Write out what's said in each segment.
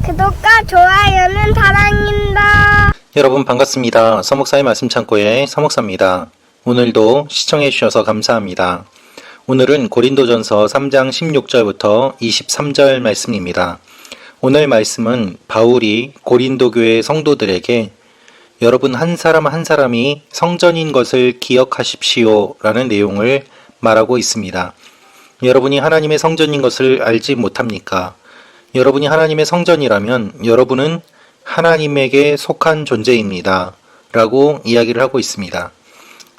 구독과 좋아요는 사랑입니다. 여러분 반갑습니다. 서목사의 말씀 창고의 서목사입니다. 오늘도 시청해 주셔서 감사합니다. 오늘은 고린도전서 3장 16절부터 23절 말씀입니다. 오늘 말씀은 바울이 고린도 교회 성도들에게 여러분 한 사람 한 사람이 성전인 것을 기억하십시오 라는 내용을 말하고 있습니다. 여러분이 하나님의 성전인 것을 알지 못합니까? 여러분이 하나님의 성전이라면 여러분은 하나님에게 속한 존재입니다 라고 이야기를 하고 있습니다.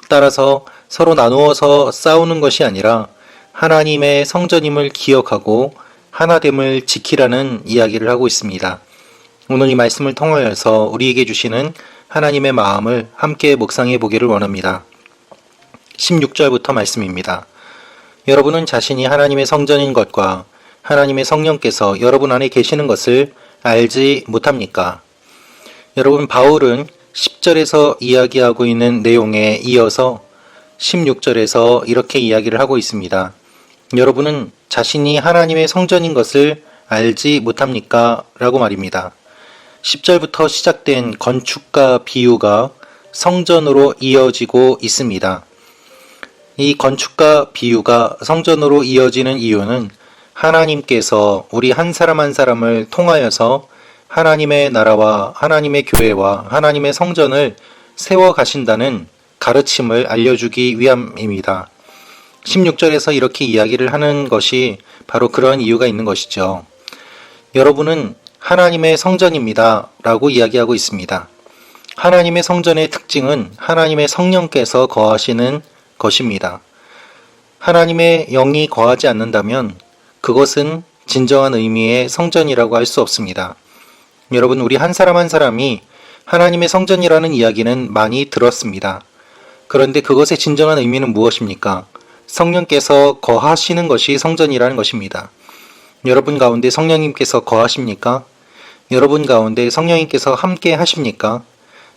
따라서 서로 나누어서 싸우는 것이 아니라 하나님의 성전임을 기억하고 하나됨을 지키라는 이야기를 하고 있습니다. 오늘 이 말씀을 통하여서 우리에게 주시는 하나님의 마음을 함께 묵상해 보기를 원합니다. 16절부터 말씀입니다. 여러분은 자신이 하나님의 성전인 것과 하나님의 성령께서 여러분 안에 계시는 것을 알지 못합니까? 여러분, 바울은 10절에서 이야기하고 있는 내용에 이어서 16절에서 이렇게 이야기를 하고 있습니다. 여러분은 자신이 하나님의 성전인 것을 알지 못합니까? 라고 말입니다. 10절부터 시작된 건축가 비유가 성전으로 이어지고 있습니다. 이 건축가 비유가 성전으로 이어지는 이유는 하나님께서 우리 한 사람 한 사람을 통하여서 하나님의 나라와 하나님의 교회와 하나님의 성전을 세워 가신다는 가르침을 알려주기 위함입니다. 16절에서 이렇게 이야기를 하는 것이 바로 그런 이유가 있는 것이죠. 여러분은 하나님의 성전입니다 라고 이야기하고 있습니다. 하나님의 성전의 특징은 하나님의 성령께서 거하시는 것입니다. 하나님의 영이 거하지 않는다면 그것은 진정한 의미의 성전이라고 할 수 없습니다. 여러분, 우리 한 사람 한 사람이 하나님의 성전이라는 이야기는 많이 들었습니다. 그런데 그것의 진정한 의미는 무엇입니까? 성령께서 거하시는 것이 성전이라는 것입니다. 여러분 가운데 성령님께서 거하십니까? 여러분 가운데 성령님께서 함께 하십니까?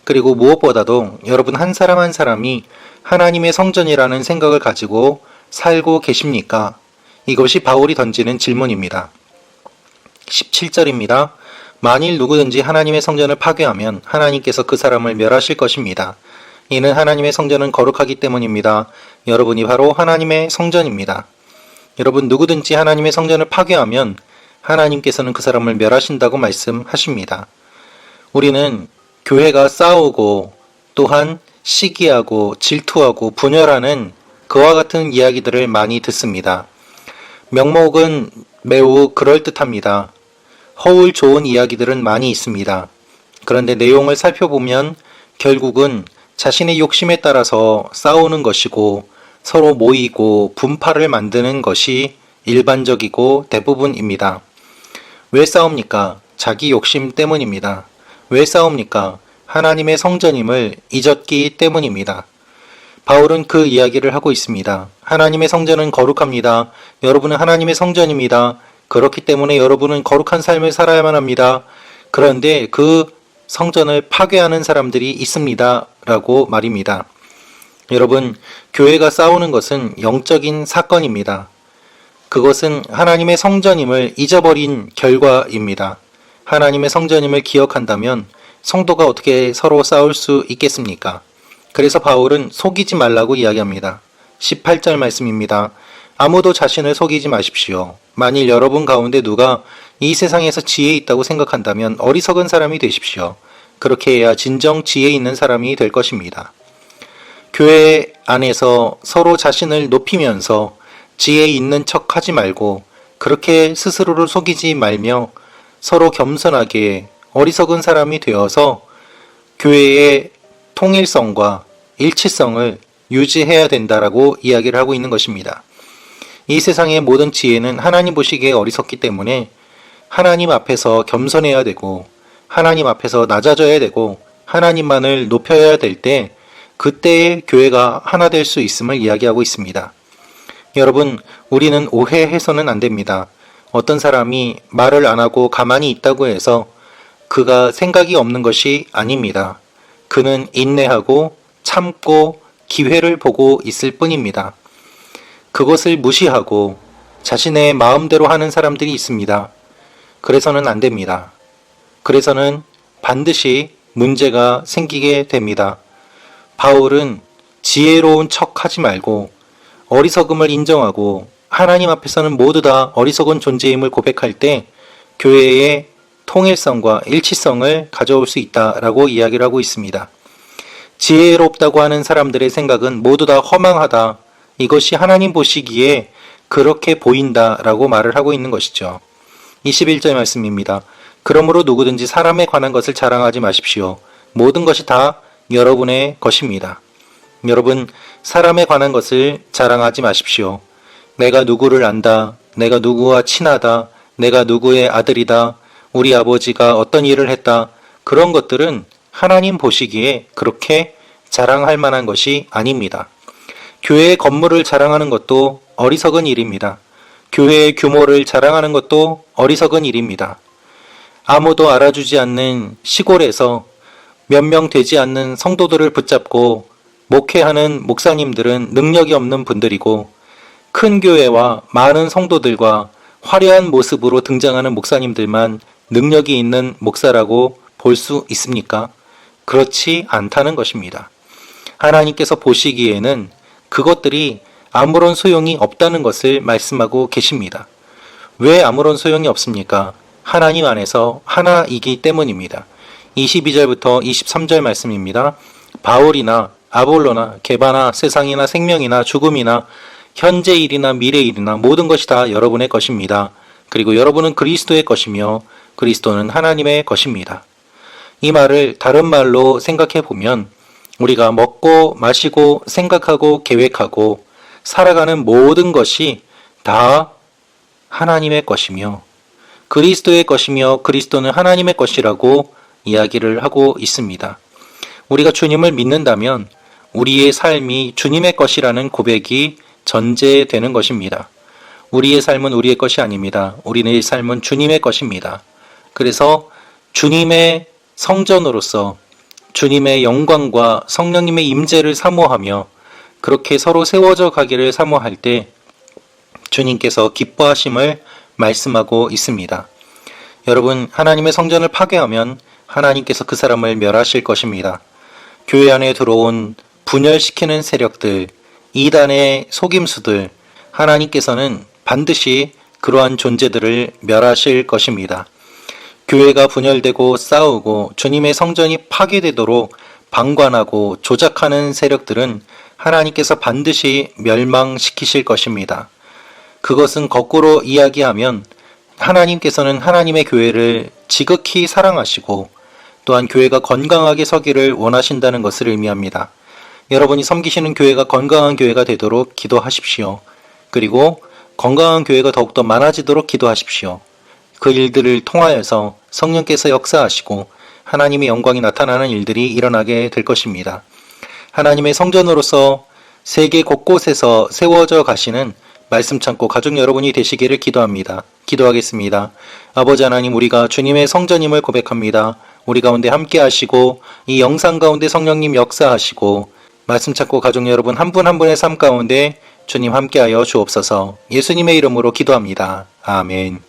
그리고 무엇보다도 여러분 한 사람 한 사람이 하나님의 성전이라는 생각을 가지고 살고 계십니까? 이것이 바울이 던지는 질문입니다. 17절입니다. 만일 누구든지 하나님의 성전을 파괴하면 하나님께서 그 사람을 멸하실 것입니다. 이는 하나님의 성전은 거룩하기 때문입니다. 여러분이 바로 하나님의 성전입니다. 여러분, 누구든지 하나님의 성전을 파괴하면 하나님께서는 그 사람을 멸하신다고 말씀하십니다. 우리는 교회가 싸우고 또한 시기하고 질투하고 분열하는 그와 같은 이야기들을 많이 듣습니다. 명목은 매우 그럴듯합니다. 허울 좋은 이야기들은 많이 있습니다. 그런데 내용을 살펴보면 결국은 자신의 욕심에 따라서 싸우는 것이고 서로 모이고 분파를 만드는 것이 일반적이고 대부분입니다. 왜 싸웁니까? 자기 욕심 때문입니다. 왜 싸웁니까? 하나님의 성전임을 잊었기 때문입니다. 바울은 그 이야기를 하고 있습니다. 하나님의 성전은 거룩합니다. 여러분은 하나님의 성전입니다. 그렇기 때문에 여러분은 거룩한 삶을 살아야만 합니다. 그런데 그 성전을 파괴하는 사람들이 있습니다. 라고 말입니다. 여러분, 교회가 싸우는 것은 영적인 사건입니다. 그것은 하나님의 성전임을 잊어버린 결과입니다. 하나님의 성전임을 기억한다면 성도가 어떻게 서로 싸울 수 있겠습니까? 그래서 바울은 속이지 말라고 이야기합니다. 18절 말씀입니다. 아무도 자신을 속이지 마십시오. 만일 여러분 가운데 누가 이 세상에서 지혜 있다고 생각한다면 어리석은 사람이 되십시오. 그렇게 해야 진정 지혜 있는 사람이 될 것입니다. 교회 안에서 서로 자신을 높이면서 지혜 있는 척 하지 말고 그렇게 스스로를 속이지 말며 서로 겸손하게 어리석은 사람이 되어서 교회의 통일성과 일치성을 유지해야 된다라고 이야기를 하고 있는 것입니다. 이 세상의 모든 지혜는 하나님 보시기에 어리석기 때문에 하나님 앞에서 겸손해야 되고 하나님 앞에서 낮아져야 되고 하나님만을 높여야 될 때 그때의 교회가 하나 될 수 있음을 이야기하고 있습니다. 여러분, 우리는 오해해서는 안 됩니다. 어떤 사람이 말을 안 하고 가만히 있다고 해서 그가 생각이 없는 것이 아닙니다. 그는 인내하고 참고 기회를 보고 있을 뿐입니다. 그것을 무시하고 자신의 마음대로 하는 사람들이 있습니다. 그래서는 안 됩니다. 그래서는 반드시 문제가 생기게 됩니다. 바울은 지혜로운 척 하지 말고 어리석음을 인정하고 하나님 앞에서는 모두 다 어리석은 존재임을 고백할 때 교회의 통일성과 일치성을 가져올 수 있다라고 이야기를 하고 있습니다. 지혜롭다고 하는 사람들의 생각은 모두 다 허망하다. 이것이 하나님 보시기에 그렇게 보인다라고 말을 하고 있는 것이죠. 21절 말씀입니다. 그러므로 누구든지 사람에 관한 것을 자랑하지 마십시오. 모든 것이 다 여러분의 것입니다. 여러분, 사람에 관한 것을 자랑하지 마십시오. 내가 누구를 안다. 내가 누구와 친하다. 내가 누구의 아들이다. 우리 아버지가 어떤 일을 했다. 그런 것들은 하나님 보시기에 그렇게 자랑할 만한 것이 아닙니다. 교회의 건물을 자랑하는 것도 어리석은 일입니다. 교회의 규모를 자랑하는 것도 어리석은 일입니다. 아무도 알아주지 않는 시골에서 몇 명 되지 않는 성도들을 붙잡고 목회하는 목사님들은 능력이 없는 분들이고, 큰 교회와 많은 성도들과 화려한 모습으로 등장하는 목사님들만 능력이 있는 목사라고 볼 수 있습니까? 그렇지 않다는 것입니다. 하나님께서 보시기에는 그것들이 아무런 소용이 없다는 것을 말씀하고 계십니다. 왜 아무런 소용이 없습니까? 하나님 안에서 하나이기 때문입니다. 22절부터 23절 말씀입니다. 바울이나 아볼로나 게바나 세상이나 생명이나 죽음이나 현재 일이나 미래 일이나 모든 것이 다 여러분의 것입니다. 그리고 여러분은 그리스도의 것이며 그리스도는 하나님의 것입니다. 이 말을 다른 말로 생각해 보면 우리가 먹고 마시고 생각하고 계획하고 살아가는 모든 것이 다 하나님의 것이며 그리스도의 것이며 그리스도는 하나님의 것이라고 이야기를 하고 있습니다. 우리가 주님을 믿는다면 우리의 삶이 주님의 것이라는 고백이 전제되는 것입니다. 우리의 삶은 우리의 것이 아닙니다. 우리의 삶은 주님의 것입니다. 그래서 주님의 성전으로서 주님의 영광과 성령님의 임재를 사모하며 그렇게 서로 세워져 가기를 사모할 때 주님께서 기뻐하심을 말씀하고 있습니다. 여러분, 하나님의 성전을 파괴하면 하나님께서 그 사람을 멸하실 것입니다. 교회 안에 들어온 분열시키는 세력들, 이단의 속임수들, 하나님께서는 반드시 그러한 존재들을 멸하실 것입니다. 교회가 분열되고 싸우고 주님의 성전이 파괴되도록 방관하고 조작하는 세력들은 하나님께서 반드시 멸망시키실 것입니다. 그것은 거꾸로 이야기하면 하나님께서는 하나님의 교회를 지극히 사랑하시고 또한 교회가 건강하게 서기를 원하신다는 것을 의미합니다. 여러분이 섬기시는 교회가 건강한 교회가 되도록 기도하십시오. 그리고 건강한 교회가 더욱더 많아지도록 기도하십시오. 그 일들을 통하여서 성령께서 역사하시고 하나님의 영광이 나타나는 일들이 일어나게 될 것입니다. 하나님의 성전으로서 세계 곳곳에서 세워져 가시는 말씀 참고 가족 여러분이 되시기를 기도합니다. 기도하겠습니다. 아버지 하나님, 우리가 주님의 성전임을 고백합니다. 우리 가운데 함께 하시고 이 영상 가운데 성령님 역사하시고 말씀 찾고 가족 여러분 한 분 한 분의 삶 가운데 주님 함께하여 주옵소서. 예수님의 이름으로 기도합니다. 아멘.